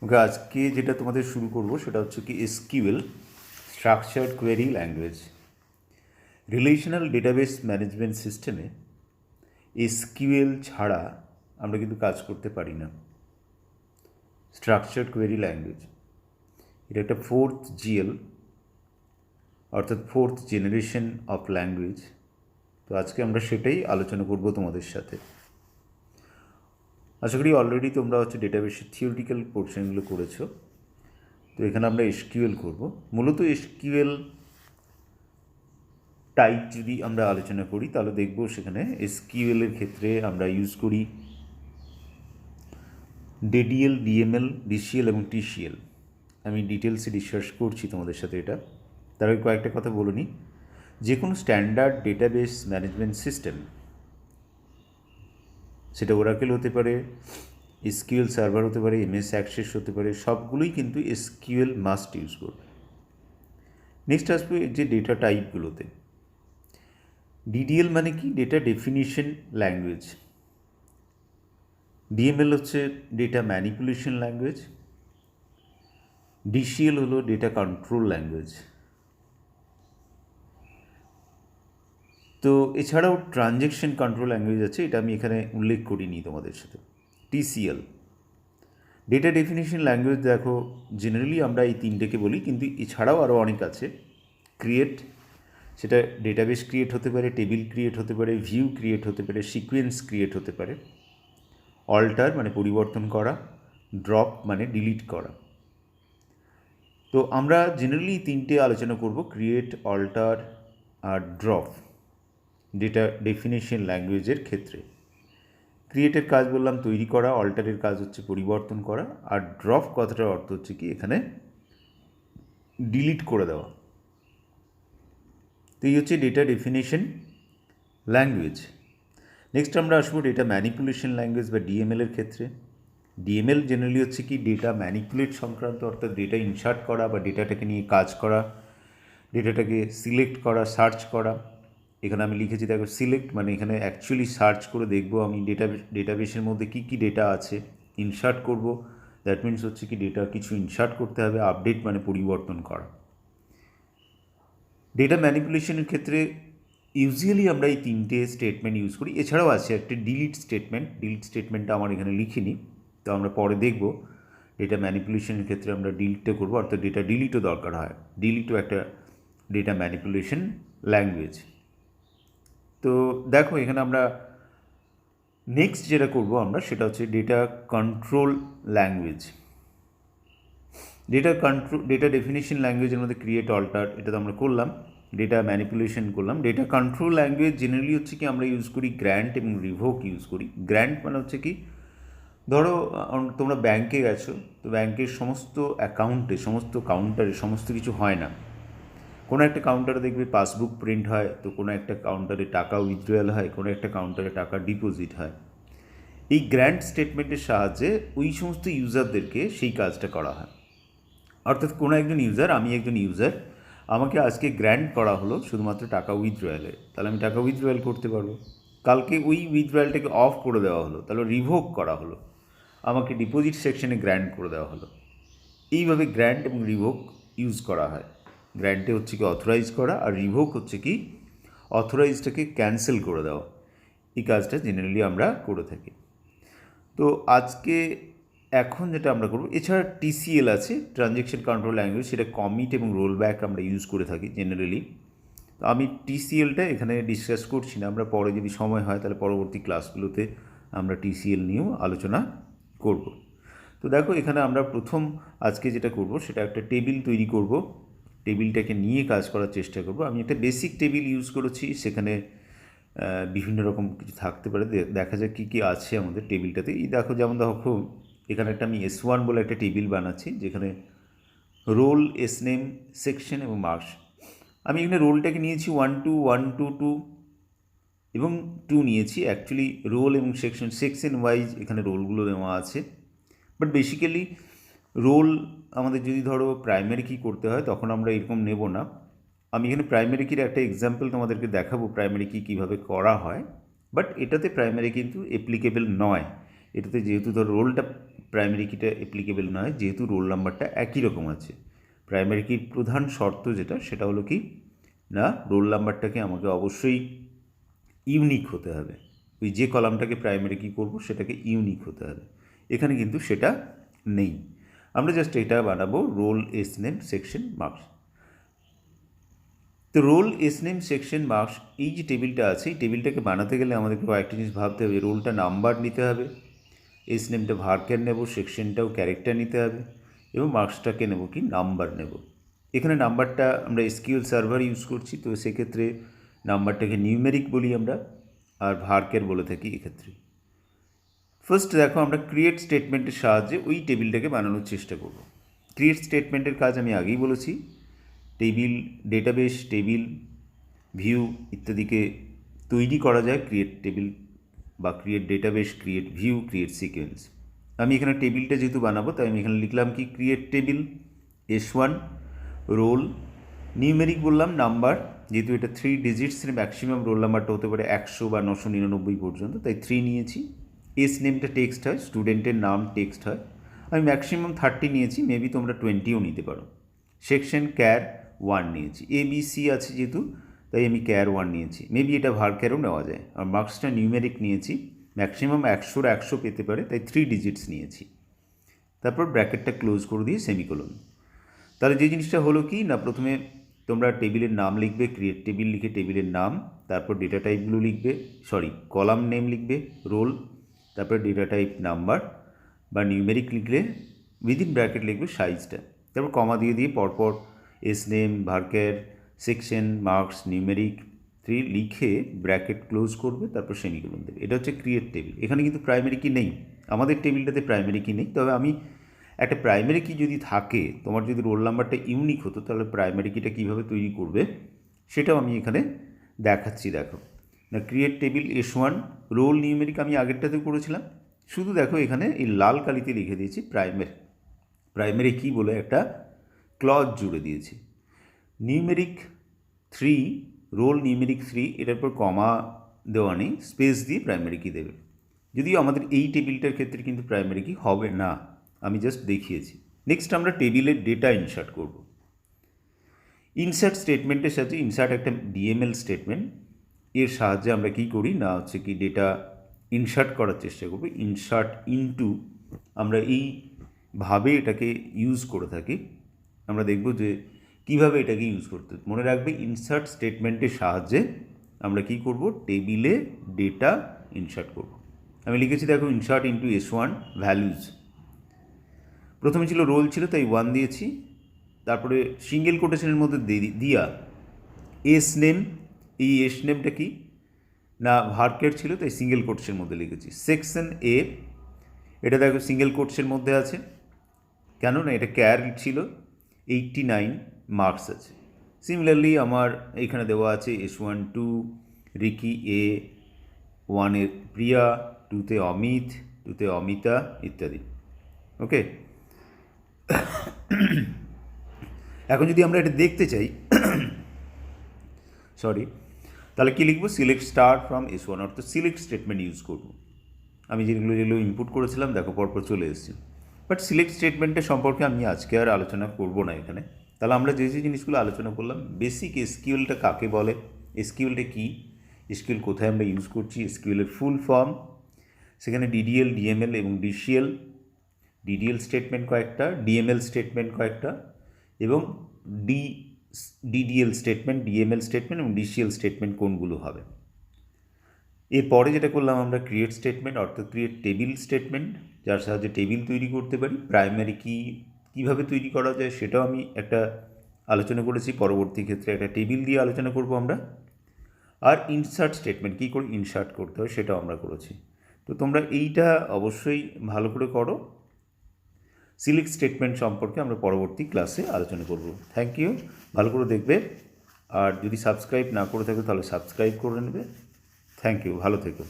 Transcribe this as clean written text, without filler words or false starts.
ওকে, আজকে যেটা তোমাদের শুরু করব সেটা হচ্ছে কি SQL, structured query language. Relational database management সিস্টেমে এসকিউএল ছাড়া আমরা কিন্তু কাজ করতে পারি না। স্ট্রাকচার্ড কোয়েরি ল্যাঙ্গুয়েজ এটা একটা ফোর্থ জিএল, অর্থাৎ ফোর্থ জেনারেশন অফ ল্যাঙ্গুয়েজ। তো আজকে আমরা সেটাই আলোচনা করব তোমাদের সাথে। আশা করি অলরেডি তোমরা ডেটাবেসের থিওরিটিক্যাল পোর্শনগুলো করেছো। তো এখানে আমরা এসকিউএল করব। মূলত এসকিউএল টাইপ যদি আমরা আলোচনা করি তাহলে দেখব সেখানে এসকিউএলের ক্ষেত্রে আমরা ইউজ করি ডেডিএল, ডিএমএল, ডিসিএল এবং টিসিএল। আমি ডিটেলসে ডিসকাস করছি তোমাদের সাথে এটা। তার আগে কয়েকটা কথা বলে নিই। যে কোনো স্ট্যান্ডার্ড ডেটাবেস ম্যানেজমেন্ট সিস্টেম, সেটা ওরাকেল হতে পারে, এসকিউএল সার্ভার হতে পারে, এমএস অ্যাক্সেস হতে পারে, সবগুলোই কিন্তু এসকিউএল মাস্ট ইউজ করবে। নেক্সট আসবে যে ডেটা টাইপগুলোতে। ডিডিএল মানে কি? Data definition language. ডিএমএল হচ্ছে ডেটা ম্যানিপুলেশন ল্যাঙ্গুয়েজ। ডিসিএল হলো ডেটা কন্ট্রোল ল্যাঙ্গুয়েজ। তো এছাড়াও ট্রানজ্যাকশন কন্ট্রোল ল্যাঙ্গুয়েজ আছে, এটা আমি এখানে উল্লেখ করিনি তোমাদের সাথে। TCL data definition language. দেখো, জেনারেলি আমরা এই তিনটেকে বলি, কিন্তু এছাড়াও আরও অনেক আছে। ক্রিয়েট, সেটা ডেটাবেস ক্রিয়েট হতে পারে, টেবিল ক্রিয়েট হতে পারে, ভিউ ক্রিয়েট হতে পারে, সিকোয়েন্স ক্রিয়েট হতে পারে। অল্টার মানে পরিবর্তন করা, ড্রপ মানে ডিলিট করা। তো আমরা জেনারেলি তিনটে আলোচনা করব, ক্রিয়েট, অল্টার আর ড্রপ, ডেটা ডেফিনেশন ল্যাঙ্গুয়েজের ক্ষেত্রে। ক্রিয়েটের কাজ বললাম তৈরি করা, অল্টারের কাজ হচ্ছে পরিবর্তন করা, আর ড্রপ কথাটার অর্থ হচ্ছে কি এখানে ডিলিট করে দেওয়া। তো এই হচ্ছে ডেটা ডেফিনেশন ল্যাঙ্গুয়েজ। নেক্সট আমরা আসবো ডেটা ম্যানিপুলেশন ল্যাঙ্গুয়েজ বা ডিএমএলের ক্ষেত্রে। ডিএমএল জেনারেলি হচ্ছে কি ডেটা ম্যানিপুলেট সংক্রান্ত, অর্থাৎ ডেটা ইনসার্ট করা বা ডেটাটাকে নিয়ে কাজ করা, ডেটাটাকে সিলেক্ট করা, সার্চ করা। এখানে আমি লিখেছি, দেখো সিলেক্ট মানে এখানে অ্যাকচুয়ালি সার্চ করে দেখবো আমি ডেটাবেসের মধ্যে কী কী ডেটা আছে, ইনসার্ট করব। দ্যাট মিনস হচ্ছে কি ডেটা কিছু ইনসার্ট করতে হবে। আপডেট মানে পরিবর্তন করা। ডেটা ম্যানিপুলেশনের ক্ষেত্রে ইউজুয়ালি আমরা এই তিনটে স্টেটমেন্ট ইউজ করি। এছাড়াও আছে একটা ডিলিট স্টেটমেন্ট। ডিলিট স্টেটমেন্টটা আমার এখানে লিখিনি, তো আমরা পরে দেখব। ডেটা ম্যানিপুলেশনের ক্ষেত্রে আমরা ডিলিটটা করবো, অর্থাৎ ডেটা ডিলিটও দরকার হয়। ডিলিটও একটা ডেটা ম্যানিপুলেশন ল্যাঙ্গুয়েজ। তো দেখো, এখানে আমরা নেক্সট যেটা করবো আমরা সেটা হচ্ছে data control language. Data definition ল্যাঙ্গুয়েজের মধ্যে ক্রিয়েট, অল্টার, এটা তো আমরা করলাম। ডেটা ম্যানিপুলেশন করলাম। ডেটা কন্ট্রোল ল্যাঙ্গুয়েজ জেনারেলি হচ্ছে কি আমরা ইউজ করি গ্র্যান্ট এবং রিভোক ইউজ করি। গ্র্যান্ট মানে হচ্ছে কি, ধরো তোমরা ব্যাংকে গেছো, তো ব্যাংকের সমস্ত অ্যাকাউন্টে, সমস্ত কাউন্টারে সমস্ত কিছু হয় না। কোনো একটা কাউন্টারে দেখবে পাসবুক প্রিন্ট হয়, তো কোনো একটা কাউন্টারে টাকা উইথড্রয়াল হয়, কোনো একটা কাউন্টারে টাকা ডিপোজিট হয়। এই গ্র্যান্ট স্টেটমেন্টের সাহায্যে ওই সমস্ত ইউজারদেরকে সেই কাজটা করা হয়। অর্থাৎ কোনো একজন ইউজার, আমি একজন ইউজার, আমাকে আজকে গ্র্যান্ট করা হলো শুধুমাত্র টাকা উইথড্রয়ালে, তাহলে আমি টাকা উইথড্রয়াল করতে পারবো। কালকে ওই উইথড্রয়ালটাকে অফ করে দেওয়া হলো, তাহলে রিভোক করা হলো, আমাকে ডিপোজিট সেকশনে গ্র্যান্ট করে দেওয়া হলো। এইভাবে গ্র্যান্ট এবং রিভোক ইউজ করা হয়। গ্র্যান্টে হচ্ছে কি অথরাইজ করা, আর রিভোক হচ্ছে কি অথরাইজটাকে ক্যান্সেল করে দেওয়া। এই কাজটা জেনারেলি আমরা করে থাকি। তো আজকে এখন যেটা আমরা করব, এছাড়া টিসিএল আছে, ট্রানজ্যাকশন কন্ট্রোল ল্যাঙ্গুয়েজ, সেটা কমিট এবং রোল ব্যাক আমরা ইউজ করে থাকি জেনারেলি। তো আমি টিসিএলটা এখানে ডিসকাস করছি না, আমরা পরে যদি সময় হয় তাহলে পরবর্তী ক্লাসগুলোতে আমরা টিসিএল নিয়েও আলোচনা করব। তো দেখো, এখানে আমরা প্রথম আজকে যেটা করব সেটা একটা টেবিল তৈরি করব। টেবিলটাকে নিয়ে কাজ করার চেষ্টা করব। আমি একটা বেসিক টেবিল ইউজ করেছি, সেখানে বিভিন্ন রকম কিছু থাকতে পারে। দেখা যাক কী কী আছে আমাদের টেবিলটাতে। এই দেখো, যেমন দেখো এখানে একটা আমি S1 বলে একটা টেবিল বানাচ্ছি, যেখানে রোল, এস নেম, সেকশন এবং মার্কস। আমি এখানে রোলটাকে নিয়েছি 1 2 1 2 2 এবং 2 নিয়েছি। অ্যাকচুয়ালি রোল এবং সেকশন ওয়াইজ এখানে রোলগুলো নেওয়া আছে, বাট বেসিক্যালি রোল আমাদের যদি ধরো প্রাইমারি কি করতে হয় তখন আমরা এরকম নেব না। আমি এখানে প্রাইমারি কির একটা এক্সাম্পল তোমাদেরকে দেখাবো, প্রাইমারি কি কীভাবে করা হয়। বাট এটাতে প্রাইমারি কিন্তু অ্যাপ্লিকেবল নয়। এটাতে যেহেতু ধরো রোলটা প্রাইমারি কিটা অ্যাপ্লিকেবল নয়, যেহেতু রোল নাম্বারটা একই রকম আছে। প্রাইমারি কির প্রধান শর্ত সেটা হলো কি না, রোল নাম্বারটাকে আমাকে অবশ্যই ইউনিক হতে হবে। ওই যে কলামটাকে প্রাইমারি কি করব সেটাকে ইউনিক হতে হবে। এখানে কিন্তু সেটা নেই। আমরা জাস্ট এটা বানাবো roll S name section marks. তো roll S name section marks এই যে টেবিলটা আছে, এই টেবিলটাকে বানাতে গেলে আমাদেরকে কয়েকটা জিনিস ভাবতে হবে। রোলটা নাম্বার নিতে হবে, এস নেমটা ভার্ক্যার নেব, সেকশনটাও ক্যারেক্টার নিতে হবে, এবং মার্কসটাকে নেব কি নাম্বার নেব। এখানে নাম্বারটা আমরা এসকিউএল সার্ভার ইউজ করছি, তো সেক্ষেত্রে নাম্বারটাকে নিউমেরিক বলি আমরা, আর ভার্ক্যার বলে থাকি এক্ষেত্রে। ফার্স্ট দেখো, আমরা ক্রিয়েট স্টেটমেন্টের সাহায্যে ওই টেবিলটাকে বানানোর চেষ্টা করব। ক্রিয়েট স্টেটমেন্টের কাজ আমি আগেই বলেছি, টেবিল, ডেটাবেস, টেবিল, ভিউ ইত্যাদিকে তৈরি করা যায় ক্রিয়েট টেবিল বা create database, create view, create sequence. আমি এখানে টেবিলটা যেহেতু বানাবো তাই আমি এখানে লিখলাম কি create table S1 roll, numeric বললাম নাম্বার, যেহেতু এটা 3 ডিজিটসের ম্যাক্সিমাম রোল নাম্বারটা হতে পারে 100 বা 999 পর্যন্ত, তাই 3 নিয়েছি। এস নেমটা টেক্সট হয়, স্টুডেন্টের নাম টেক্সট হয়, আমি ম্যাক্সিমাম 30 নিয়েছি, মেবি তোমরা 20ও নিতে পারো। সেকশন ক্যার 1 নিয়েছি, ABC আছে যেহেতু তাই আমি ক্যার 1 নিয়েছি, মেবি এটা ভার্ক্যারও নেওয়া যায়। আর মার্কসটা নিউমেরিক নিয়েছি, ম্যাক্সিমাম 100 100 পেতে পারে, তাই 3 ডিজিটস নিয়েছি। তারপর ব্র্যাকেটটা ক্লোজ করে দিয়ে সেমিকোলন। তাহলে যে জিনিসটা হলো কি না, প্রথমে তোমরা টেবিলের নাম লিখবে, ক্রিয়েট টেবিল লিখে টেবিলের নাম, তারপর ডেটা টাইপগুলো লিখবে, কলাম নেম লিখবে রোল, তারপর ডেটা টাইপ নাম্বার বা নিউমেরিক লিখলে উইদিন ব্র্যাকেট লিখবে সাইজটা, তারপর কমা দিয়ে দিয়ে পরপর S name, varchar, section, marks, numeric 3 লিখে ব্র্যাকেট ক্লোজ করবে, তারপর সেমিকোলন দেবে। এটা হচ্ছে ক্রিয়েট টেবিল। এখানে কিন্তু প্রাইমারি কি নেই, আমাদের টেবিলটাতে প্রাইমারি কি নেই। তবে আমি একটা প্রাইমারি কি যদি থাকে, তোমার যদি রোল নাম্বারটা ইউনিক হতো, তাহলে প্রাইমারি কিটা কীভাবে তৈরি করবে সেটাও আমি এখানে দেখাচ্ছি। দেখো না, create table S1 roll, numeric আমি আগেরটাতে করেছিলাম, শুধু দেখো এখানে এই লাল কালিতে লিখে দিয়েছি প্রাইমারি কি বলে একটা ক্লজ জুড়ে দিয়েছি। নিউমেরিক 3 রোল, নিউমেরিক 3 এটার পর কমা দেওয়া নেই, স্পেস দিয়ে প্রাইমারি কি দেবে। যদিও আমাদের এই টেবিলটার ক্ষেত্রে কিন্তু প্রাইমারি কি হবে না, আমি জাস্ট দেখিয়েছি। নেক্সট আমরা টেবিলের ডেটা ইনসার্ট করব। ইনসার্ট স্টেটমেন্টের সাথে, ইনসার্ট একটা ডিএমএল স্টেটমেন্ট, এর সাহায্যে আমরা কি করি না হচ্ছে কি ডেটা ইনসার্ট করার চেষ্টা করব। ইনসার্ট ইনটু আমরা এইভাবে এটাকে ইউজ করে থাকি। আমরা দেখব যে কিভাবে এটাকে ইউজ করতে। মনে রাখবে, ইনসার্ট স্টেটমেন্টের সাহায্যে আমরা কি করব, টেবিলে ডেটা ইনসার্ট করব। আমি লিখেছি দেখো, ইনসার্ট ইনটু S1 ভ্যালুজ। প্রথমে ছিল রোল ছিল তাই 1 দিয়েছি, তারপরে সিঙ্গেল কোটেশনের মধ্যে দিয়া এস নেম, এই এস নেমটা কি না ভার্ক্যার ছিল তাই সিঙ্গেল কোটেশনের মধ্যে লিখেছি। সেকশন এ, এটা দেখো সিঙ্গেল কোটেশনের মধ্যে আছে, কেন না এটা ক্যার ছিল, 89 মার্কস আছে। সিমিলারলি আমার এখানে দেওয়া আছে S1 2 রিকি, A1 এ প্রিয়া, 2তে অমিত, 2তে অমিতা ইত্যাদি। ওকে, এখন যদি আমরা এটা দেখতে চাই তাহলে কী লিখবো, সিলেক্ট স্টার ফ্রম S1, অর্থাৎ সিলেক্ট স্টেটমেন্ট ইউজ করব। আমি যেগুলো ইনপুট করেছিলাম দেখো পরপর চলে এসেছে, বাট সিলেক্ট স্টেটমেন্টের সম্পর্কে আমি আজকে আর আলোচনা করব না এখানে। তাহলে আমরা যে জিনিসগুলো আলোচনা করলাম, বেসিক এসকিউএলটা কাকে বলে, এসকিউএলটা কী, এসকিউএল কোথায় আমরা ইউজ করছি, এসকিউএলের ফুল ফর্ম, সেখানে ডিডিএল, ডিএমএল এবং ডিসিএল, ডিডিএল স্টেটমেন্ট কয়েকটা, ডিএমএল স্টেটমেন্ট কয়েকটা, এবং ডিডিএল স্টেটমেন্ট, ডিএমএল স্টেটমেন্ট এবং ডিসিএল স্টেটমেন্ট কোনগুলো হবে। এরপরে যেটা করলাম আমরা ক্রিয়েট স্টেটমেন্ট, অর্থাৎ ক্রিয়েট টেবিল স্টেটমেন্ট, যার সাহায্যে টেবিল তৈরি করতে পারি। প্রাইমারি কীভাবে তৈরি করা যায় সেটাও আমি একটা আলোচনা করেছি, পরবর্তী ক্ষেত্রে একটা টেবিল দিয়ে আলোচনা করব আমরা। আর ইনসার্ট স্টেটমেন্ট কী করে ইনসার্ট করতে হয় সেটাও আমরা করেছি। তো তোমরা এইটা অবশ্যই ভালো করে করো। সিলেক্ট স্টেটমেন্ট সম্পর্কে আমরা পরবর্তী ক্লাসে আলোচনা করব। থ্যাংক ইউ, ভালো করে দেখবে, আর যদি সাবস্ক্রাইব না করে থাকো তাহলে সাবস্ক্রাইব করে নেবে। থ্যাংক ইউ, ভালো থেকো।